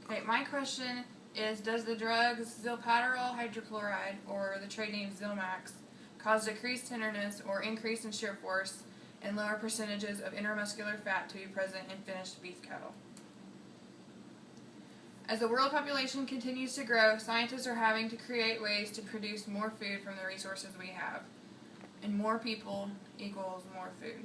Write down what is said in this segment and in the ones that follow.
Okay, my question is, does the drugs Zilpaterol hydrochloride, or the trade name Zilmax, cause decreased tenderness or increase in shear force and lower percentages of intramuscular fat to be present in finished beef cattle? As the world population continues to grow, scientists are having to create ways to produce more food from the resources we have. And more people equals more food.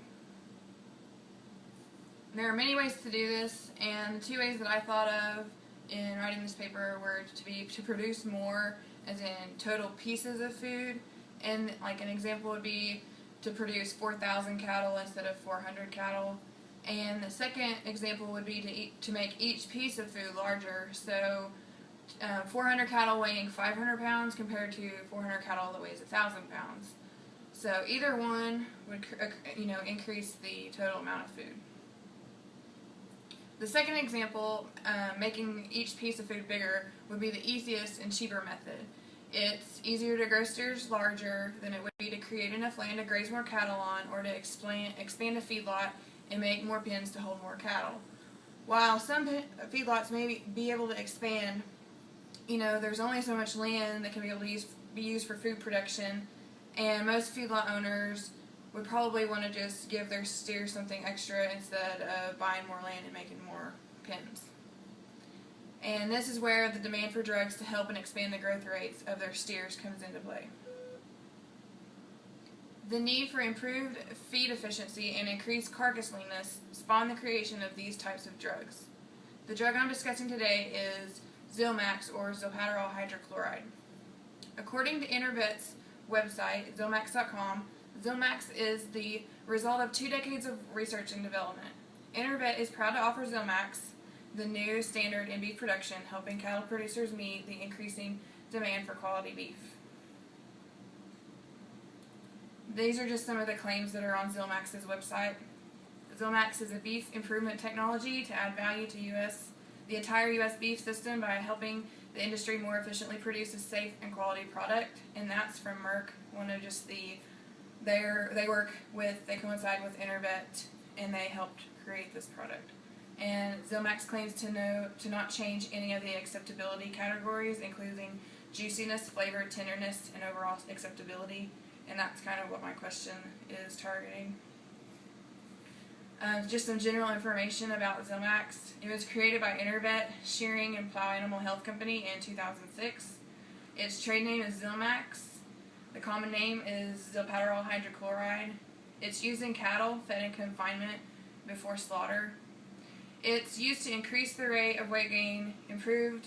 There are many ways to do this, and the two ways that I thought of in writing this paper were to produce more, as in total pieces of food, and like an example would be to produce 4,000 cattle instead of 400 cattle. And the second example would be to make each piece of food larger, so 400 cattle weighing 500 pounds compared to 400 cattle that weighs 1,000 pounds. So either one would increase the total amount of food. The second example, making each piece of food bigger, would be the easiest and cheaper method. It's easier to grow steers larger than it would be to create enough land to graze more cattle on, or to expand a feedlot and make more pens to hold more cattle. While some feedlots may be able to expand, there's only so much land that can be able to be used for food production, and most feedlot owners would probably want to just give their steers something extra instead of buying more land and making more pens. And this is where the demand for drugs to help and expand the growth rates of their steers comes into play. The need for improved feed efficiency and increased carcass leanness spawned the creation of these types of drugs. The drug I'm discussing today is Zilmax, or Zilpaterol hydrochloride. According to Intervet's website, Zilmax.com, Zilmax is the result of 2 decades of research and development. Intervet is proud to offer Zilmax, the new standard in beef production, helping cattle producers meet the increasing demand for quality beef. These are just some of the claims that are on Zilmax's website. Zilmax is a beef improvement technology to add value to the entire U.S. beef system by helping the industry more efficiently produce a safe and quality product. And that's from Merck, one of just they coincide with Intervet, and they helped create this product. And Zilmax claims to not change any of the acceptability categories, including juiciness, flavor, tenderness, and overall acceptability. And that's kind of what my question is targeting. Just some general information about Zilmax. It was created by Intervet Shearing and Plow Animal Health Company in 2006. Its trade name is Zilmax. The common name is Zilpaterol hydrochloride. It's used in cattle fed in confinement before slaughter. It's used to increase the rate of weight gain, improve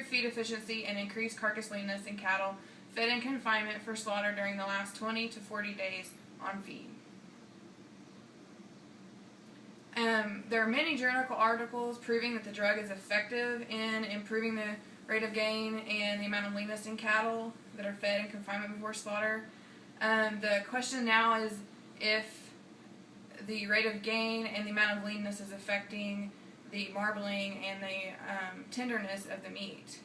feed efficiency, and increase carcass leanness in cattle fed in confinement for slaughter during the last 20 to 40 days on feed. There are many journal articles proving that the drug is effective in improving the rate of gain and the amount of leanness in cattle that are fed in confinement before slaughter. The question now is if the rate of gain and the amount of leanness is affecting the marbling and the tenderness of the meat.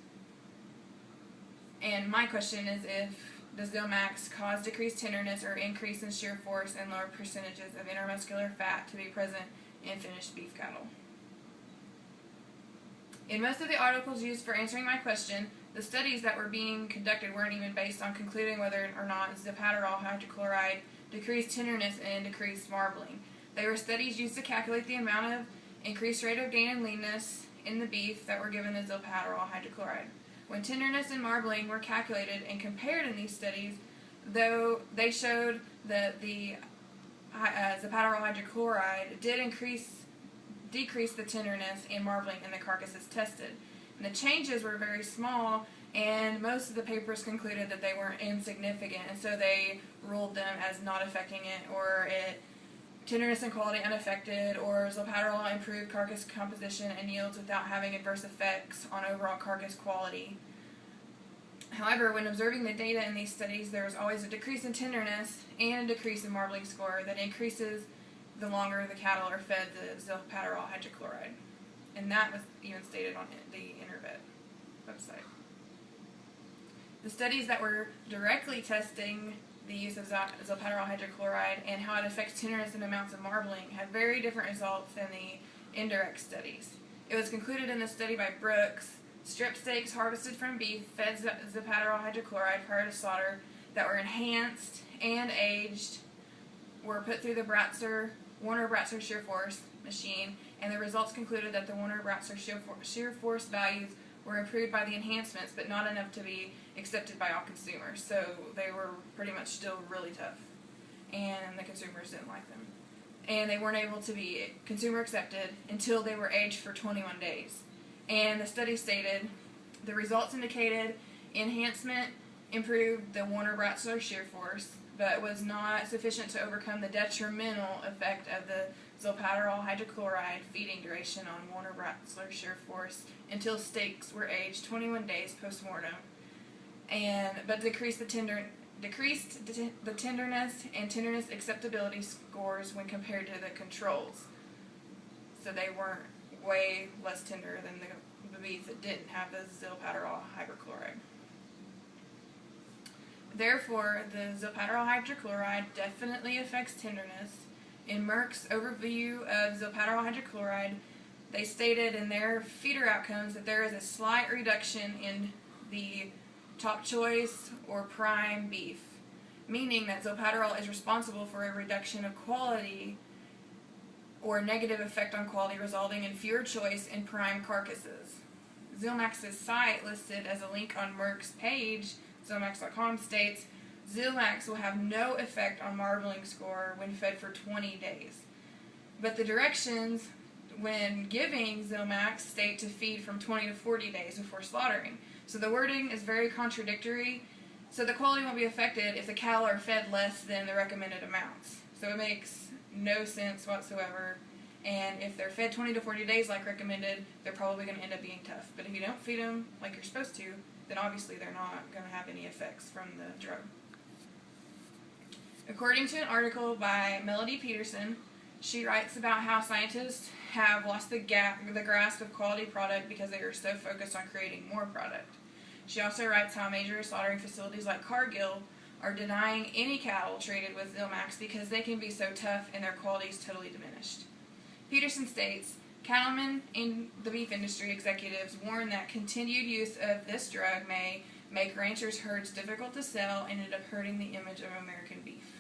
And my question is, does Zilmax cause decreased tenderness or increase in shear force and lower percentages of intramuscular fat to be present in finished beef cattle? In most of the articles used for answering my question, the studies that were being conducted weren't even based on concluding whether or not Zilpaterol hydrochloride decreased tenderness and decreased marbling. They were studies used to calculate the amount of increased rate of gain and leanness in the beef that were given the Zilpaterol hydrochloride. When tenderness and marbling were calculated and compared in these studies, though they showed that the Zilpaterol hydrochloride did decrease the tenderness and marbling in the carcasses tested. And the changes were very small, and most of the papers concluded that they weren't insignificant, and so they ruled them as not affecting it, or tenderness and quality unaffected, or Zilpaterol improved carcass composition and yields without having adverse effects on overall carcass quality. However, when observing the data in these studies, there was always a decrease in tenderness and a decrease in marbling score that increases the longer the cattle are fed the Zilpaterol hydrochloride. And that was even stated on the Intervet website. The studies that were directly testing the use of Zilpaterol hydrochloride and how it affects tenderness and amounts of marbling had very different results than the indirect studies. It was concluded in the study by Brooks, strip steaks harvested from beef fed Zilpaterol hydrochloride prior to slaughter that were enhanced and aged were put through the Warner-Bratzer shear force machine, and the results concluded that the Warner-Bratzer shear force values were improved by the enhancements, but not enough to be accepted by all consumers. So they were pretty much still really tough, and the consumers didn't like them. And they weren't able to be consumer accepted until they were aged for 21 days. And the study stated the results indicated enhancement improved the Warner-Bratzer shear force, but was not sufficient to overcome the detrimental effect of the Zilpaterol hydrochloride feeding duration on Warner-Bratzer shear force until steaks were aged 21 days post-mortem, but decreased the tenderness and tenderness acceptability scores when compared to the controls. So they weren't way less tender than the beef that didn't have the Zilpaterol hydrochloride. Therefore, the Zilpaterol hydrochloride definitely affects tenderness. In Merck's overview of Zilpaterol hydrochloride, they stated in their feeder outcomes that there is a slight reduction in the top choice or prime beef, meaning that Zilpaterol is responsible for a reduction of quality or negative effect on quality, resulting in fewer choice in prime carcasses. Zilmax's site, listed as a link on Merck's page, Zilmax.com, states, Zilmax will have no effect on marbling score when fed for 20 days. But the directions when giving Zilmax state to feed from 20 to 40 days before slaughtering. So the wording is very contradictory. So the quality won't be affected if the cattle are fed less than the recommended amounts. So it makes no sense whatsoever. And if they're fed 20 to 40 days like recommended, they're probably going to end up being tough. But if you don't feed them like you're supposed to, then obviously they're not going to have any effects from the drug. According to an article by Melody Peterson, she writes about how scientists have lost the grasp of quality product because they are so focused on creating more product. She also writes how major slaughtering facilities like Cargill are denying any cattle treated with Zilmax because they can be so tough and their quality is totally diminished. Peterson states, cattlemen in the beef industry executives warn that continued use of this drug may make ranchers' herds difficult to sell and end up hurting the image of American beef.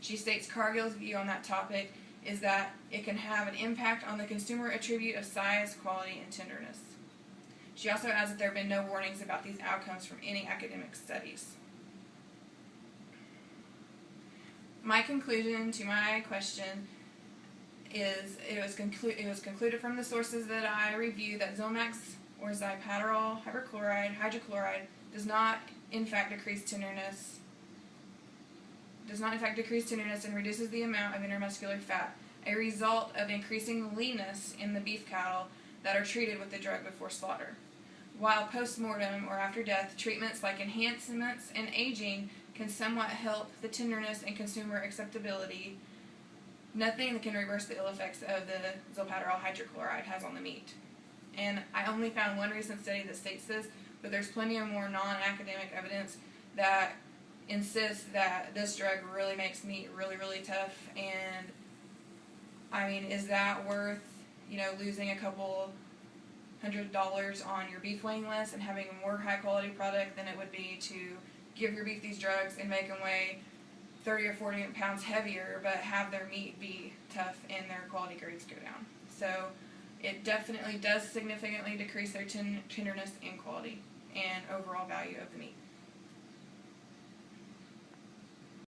She states Cargill's view on that topic is that it can have an impact on the consumer attribute of size, quality, and tenderness. She also adds that there have been no warnings about these outcomes from any academic studies. My conclusion to my question is it was concluded from the sources that I reviewed that Zilmax or Zilpaterol hydrochloride does not in fact decrease tenderness and reduces the amount of intermuscular fat, a result of increasing leanness in the beef cattle that are treated with the drug before slaughter. While post-mortem or after death, treatments like enhancements and aging can somewhat help the tenderness and consumer acceptability, nothing that can reverse the ill effects of the Zilpaterol hydrochloride has on the meat. And I only found one recent study that states this, but there's plenty of more non-academic evidence that insists that this drug really makes meat really, really tough. And I mean, is that worth, losing a couple $100 on your beef weighing list and having a more high quality product than it would be to give your beef these drugs and make them weigh 30 or 40 pounds heavier, but have their meat be tough and their quality grades go down? So it definitely does significantly decrease their tenderness and quality and overall value of the meat.